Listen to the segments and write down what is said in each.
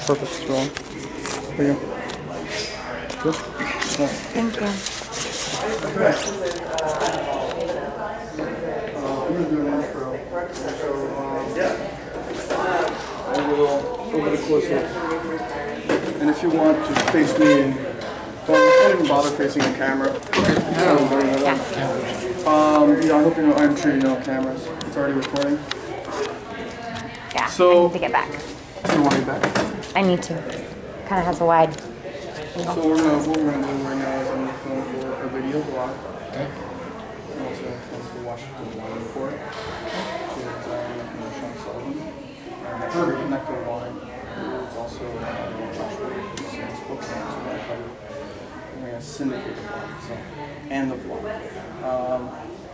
perfect. It's rolling. There you go. Good? Yeah. Thank you. Okay. I'm going to do an intro. So, a little bit closer. And if you want to face me and don't even bother facing the camera. I'm sure you know cameras. It's already recording. Yeah, So, I need to get back. You want to get back? I need to. Kind of has a wide angle. So what we're gonna do right now is I'm gonna film for a video blog. Okay. I'm also gonna film for Washington Wine Report. With Sean Sullivan. Nectar Wine. It's also Joshua Hussain's book. So we're gonna syndicate the blog itself and the vlog.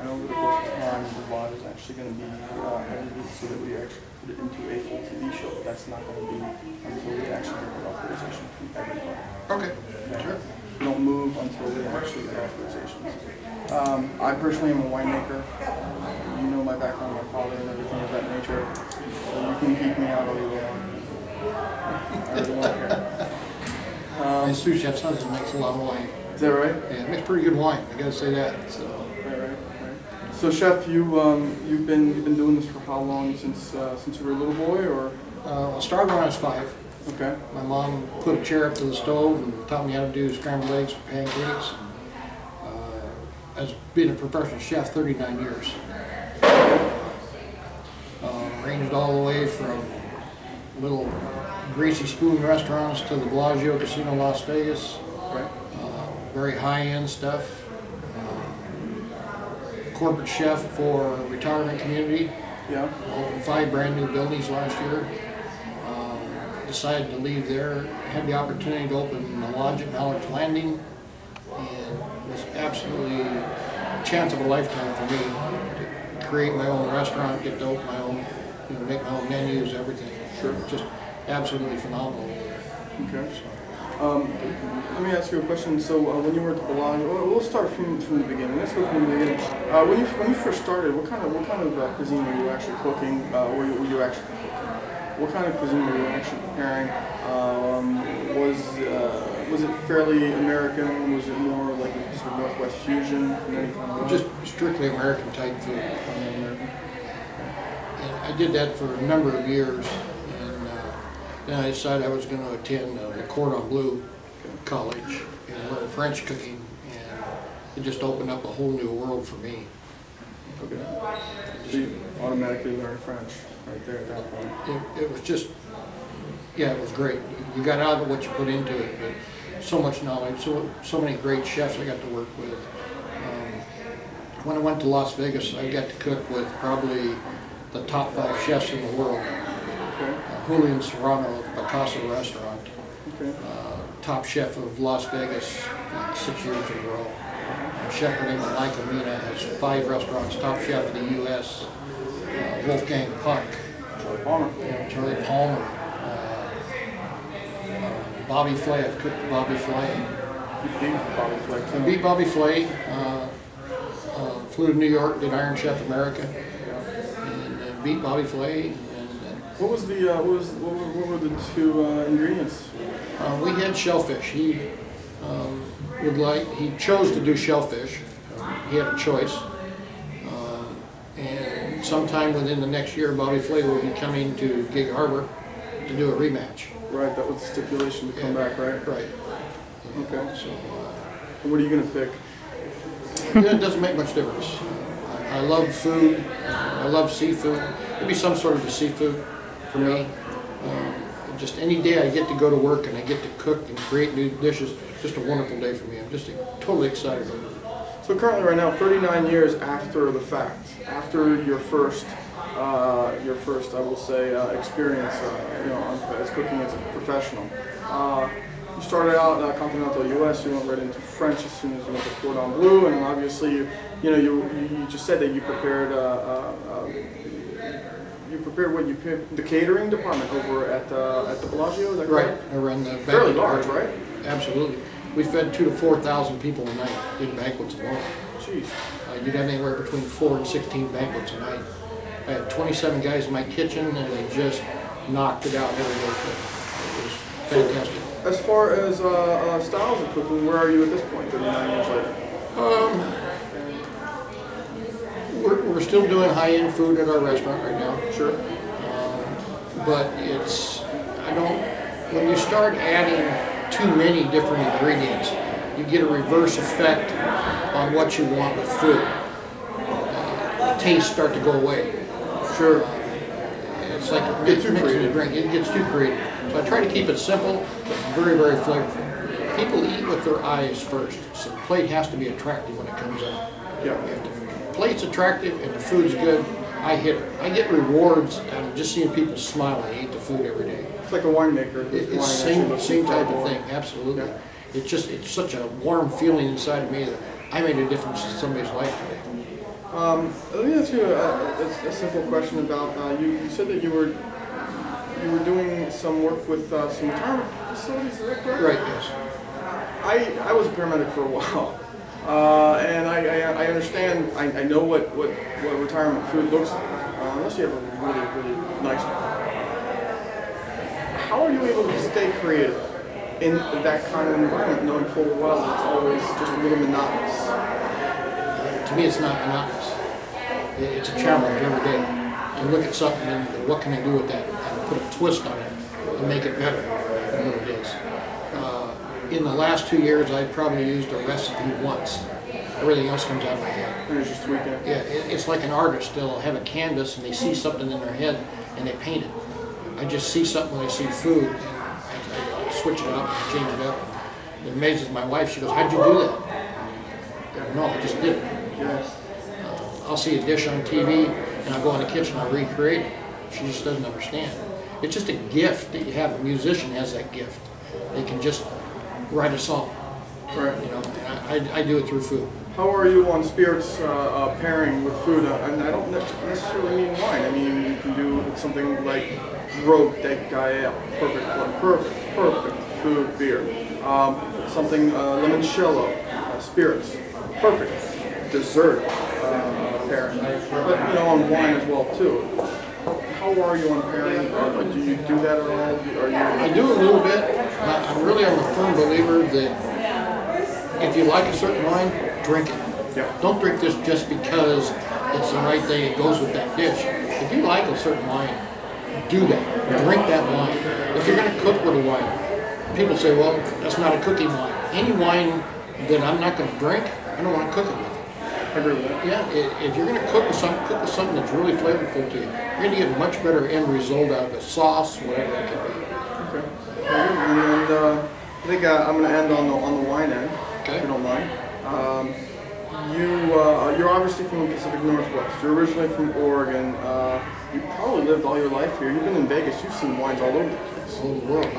And over the course of time, the vlog is actually going to be edited so that we actually put it into a full TV show. But that's not going to be until we actually get authorization from everybody. Okay. Sure. We don't move until we actually get authorizations. I personally am a winemaker. You know my background, my father, and everything of that nature. So you can keep me out all you want. I really don't care. My sous chef's husband makes a lot of wine. Is that right? Yeah, it makes pretty good wine. I gotta say that. So. Right. So, Chef, you've been doing this for how long? Since you were a little boy, or? I started when I was 5. Okay. My mom put a chair up to the stove and taught me how to do scrambled eggs and pancakes. As being a professional chef, 39 years. Ranged all the way from little greasy spoon restaurants to the Bellagio Casino, Las Vegas. Right. Very high-end stuff. Corporate chef for a retirement community. Yeah. Opened 5 brand new buildings last year. Decided to leave there. Had the opportunity to open the lodge at Mallard's Landing, and it was absolutely a chance of a lifetime for me to create my own restaurant, get to open my own, make my own menus, everything. Sure. Just absolutely phenomenal. Okay. Let me ask you a question. So when you were at the Bellagio, we'll start from the beginning. Let's go from the beginning. When you first started, what kind of cuisine were you actually cooking? What kind of cuisine were you actually preparing? Was it fairly American? Was it more like sort of Northwest fusion? Just strictly American type food. American. And I did that for a number of years. Then I decided I was going to attend the Cordon Bleu College and learn French cooking, and it just opened up a whole new world for me. Okay. So you automatically learned French right there at that point. It was just, yeah, it was great. You got out of what you put into it, but so much knowledge, so many great chefs I got to work with. When I went to Las Vegas, I got to cook with probably the top 5 chefs in the world. Okay. Julian Serrano at the Picasso restaurant, Okay. Top chef of Las Vegas, like 6 years in a row. A chef named Mike Amina has 5 restaurants, top chef in the U.S. Wolfgang Puck, Charlie Palmer, Bobby Flay. I've cooked Bobby Flay. You beat Bobby Flay. I beat Bobby Flay. Flew to New York, did Iron Chef America, and beat Bobby Flay. What was the what were the 2 ingredients? We had shellfish. He chose to do shellfish. He had a choice. And sometime within the next year, Bobby Flay will be coming to Gig Harbor to do a rematch. Right, that was the stipulation to come back, right? Right. Okay. So, what are you going to pick? It doesn't make much difference. I love food. I love seafood. It'd be some sort of a seafood for me. Just any day I get to go to work and I get to cook and create new dishes, just a wonderful day for me. I'm just totally excited about it. So currently, right now, 39 years after the fact, after your first, I will say, experience, as cooking as a professional. You started out continental U.S. You went right into French as soon as you went to Cordon Bleu, and obviously, you just said that you prepared. You prepared the catering department over at the Bellagio. Is that correct? Right. I ran the fairly large, right? Absolutely. We fed 2,000 to 4,000 people a night in banquets alone. Jeez. You'd have anywhere between 4 and 16 banquets a night. I had 27 guys in my kitchen, and they just knocked it out every day. It was fantastic. As far as styles of cooking, where are you at this point, 39 years later? We're still doing high-end food at our restaurant right now. Sure. But when you start adding too many different ingredients, you get a reverse effect on what you want with food. Tastes start to go away. Sure. It's like mixing a drink. It gets too creative. So I try to keep it simple, but very, very flavorful. People eat with their eyes first, so the plate has to be attractive when it comes out. Yeah. If the plate's attractive and the food's good, I hit it. I get rewards out of just seeing people smile when they eat the food every day. It's like a winemaker. It's the same type of thing, absolutely. Yeah. It's such a warm feeling inside of me that I made a difference in somebody's life today. Let me ask you a simple question about you said that you were doing some work with some retirement facilities, is that correct? Right, yes. I was a paramedic for a while, and I understand, I know what retirement food looks like, unless you have a really, really nice one. How are you able to stay creative in that kind of environment, knowing full well that it's always just a little monotonous? To me, it's not monotonous. It's a challenge every day to look at something and what can I do with that and put a twist on it and make it better than what it is. In the last 2 years, I've probably used a recipe once. Everything else comes out of my head. And it's just tweaking. Yeah, it's like an artist. They'll have a canvas and they see something in their head and they paint it. I just see something when I see food and I switch it up and change it up. It amazes my wife. She goes, "How'd you do that?" No, I just did it. Yes. I'll see a dish on TV and I'll go in the kitchen and I'll recreate it. She just doesn't understand. It's just a gift that you have. A musician has that gift. They can just write a song. Right. You know, and I do it through food. How are you on spirits pairing with food? And I don't necessarily mean wine. I mean, you can do something like Rogue de Gael, perfect food beer. Something limoncello, spirits, perfect dessert pairing. But on wine as well too. How are you on pairing? Do you do that at all? I do a little bit. I'm a firm believer that if you like a certain wine, drink it. Yeah. Don't drink this just because it's the right thing, it goes with that dish. If you like a certain wine, do that. Drink that wine. If you're going to cook with a wine, people say, well, that's not a cooking wine. Any wine that I'm not going to drink, I don't want to cook it with. I agree with that. Yeah, if you're going to cook with something that's really flavorful to you, you're going to get a much better end result out of a sauce, whatever it can be. Okay. And I think I'm going to end on the wine end, okay, if you don't mind. You're obviously from the Pacific Northwest. You're originally from Oregon. You probably lived all your life here. You've been in Vegas. You've seen wines all over the place. All over the world.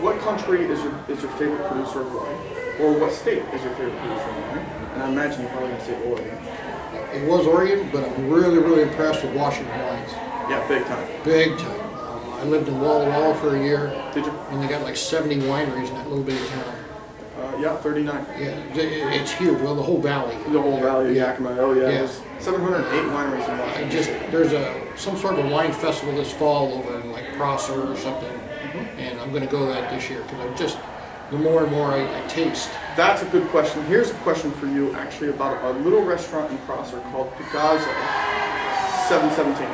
What country is your favorite producer of wine? Or what state is your favorite producer of wine? And I imagine you're probably going to say Oregon. It was Oregon, but I'm really, really impressed with Washington wines. Yeah, big time. Big time. I lived in Walla Walla for a year. Did you? And they got like 70 wineries in that little bitty town. Yeah, 39. Yeah, it's huge. Well, the whole valley. The whole valley of Yakima. Oh yeah. Yeah. There's 708 wineries in Washington. There's some sort of a wine festival this fall over in like Prosser or something, and I'm going to go to that this year because the more and more I taste. That's a good question. Here's a question for you actually about a little restaurant in Prosser called Pegazzo 717.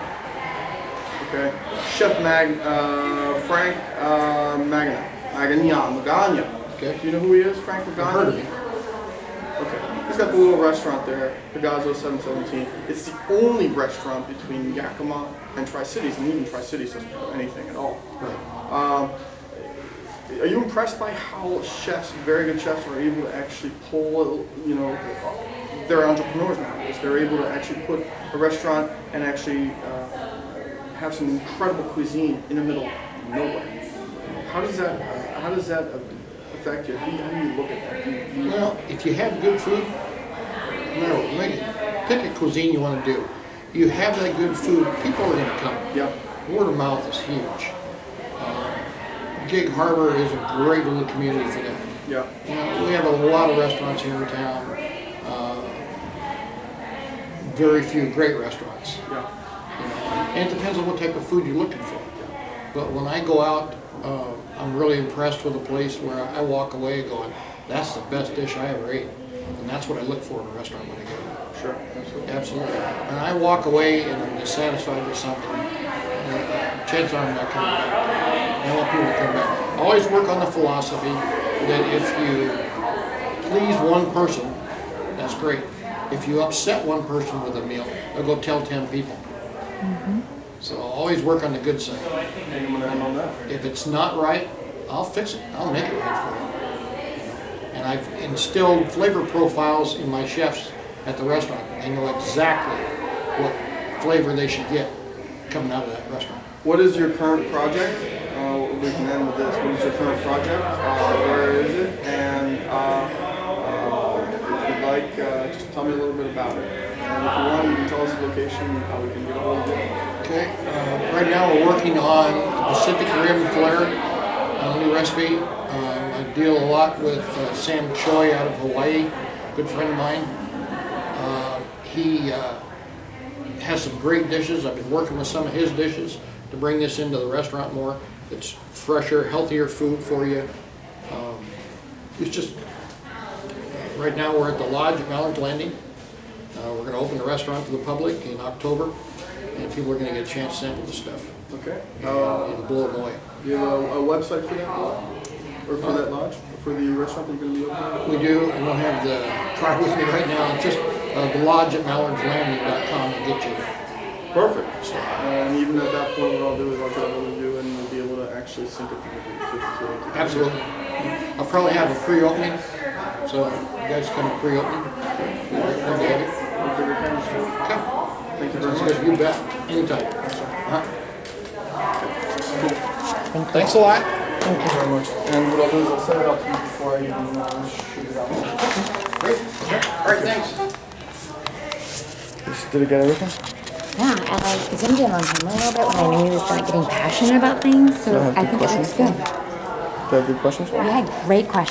Okay, Chef Frank Magana. Okay. Do you know who he is, Frank Magana? I've heard of him. Okay. He's got the little restaurant there, Pegazzo 717. It's the only restaurant between Yakima and Tri-Cities, and even Tri-Cities doesn't have anything at all. Right. Are you impressed by how chefs, very good chefs, are able to actually pull, they're entrepreneurs nowadays. They're able to actually put a restaurant and actually have some incredible cuisine in the middle of nowhere. How does that affect you? How do you look at that? Well, if you have good food, pick a cuisine you want to do. You have that good food, people are going to come. Yeah. Word of mouth is huge. Gig Harbor is a great little community for them. Yeah. We have a lot of restaurants here in town. Very few great restaurants. Yeah. And it depends on what type of food you're looking for. But when I go out, I'm really impressed with a place where I walk away going, that's the best dish I ever ate. And that's what I look for in a restaurant when I go. Sure, absolutely. Absolutely. And I walk away and I'm dissatisfied with something, chances are I'm not coming back. I want people to come back. I always work on the philosophy that if you please one person, that's great. If you upset one person with a meal, they'll go tell 10 people. So always work on the good side. I'm gonna end on that. If it's not right, I'll fix it. I'll make it right for you. And I've instilled flavor profiles in my chefs at the restaurant. They know exactly what flavor they should get coming out of that restaurant. What is your current project? We can end with this. What is your current project? Where is it? And if you'd like, just tell me a little bit about it. And if you want, you can tell us the location, how we can get a hold of it. Okay. Right now we're working on Pacific Rim Flair, a new recipe. I deal a lot with Sam Choi out of Hawaii, good friend of mine. He has some great dishes. I've been working with some of his dishes to bring this into the restaurant more. It's fresher, healthier food for you. It's just, right now we're at the Lodge at Mallard's Landing. We're going to open the restaurant to the public in October, and people are going to get a chance to sample the stuff. Okay. It'll blow them away. Do you have a website for that lodge? Or for that lodge? For the restaurant that you're going to be opening? We do. I don't have the card with me right now. It's just the lodge at mallardslanding.com will get you there. Perfect. So, and even at that point, what I'll do is I'll get able to do and we'll be able to actually sync it to Absolutely. I'll probably have a pre-opening, so you guys come to pre-opening. We'll get it. Okay. Thank you very Sounds much. good. You bet. Anytime. Thanks a lot. Thank you very much. And what I'll do is I'll set it up to you before I even shoot it out. Great. All right, thanks. Did it get everything? Yeah, I like zoomed in on him a little bit when I knew he was like getting passionate about things. So I think it looks good. Do you have good questions for me? Yeah, great question.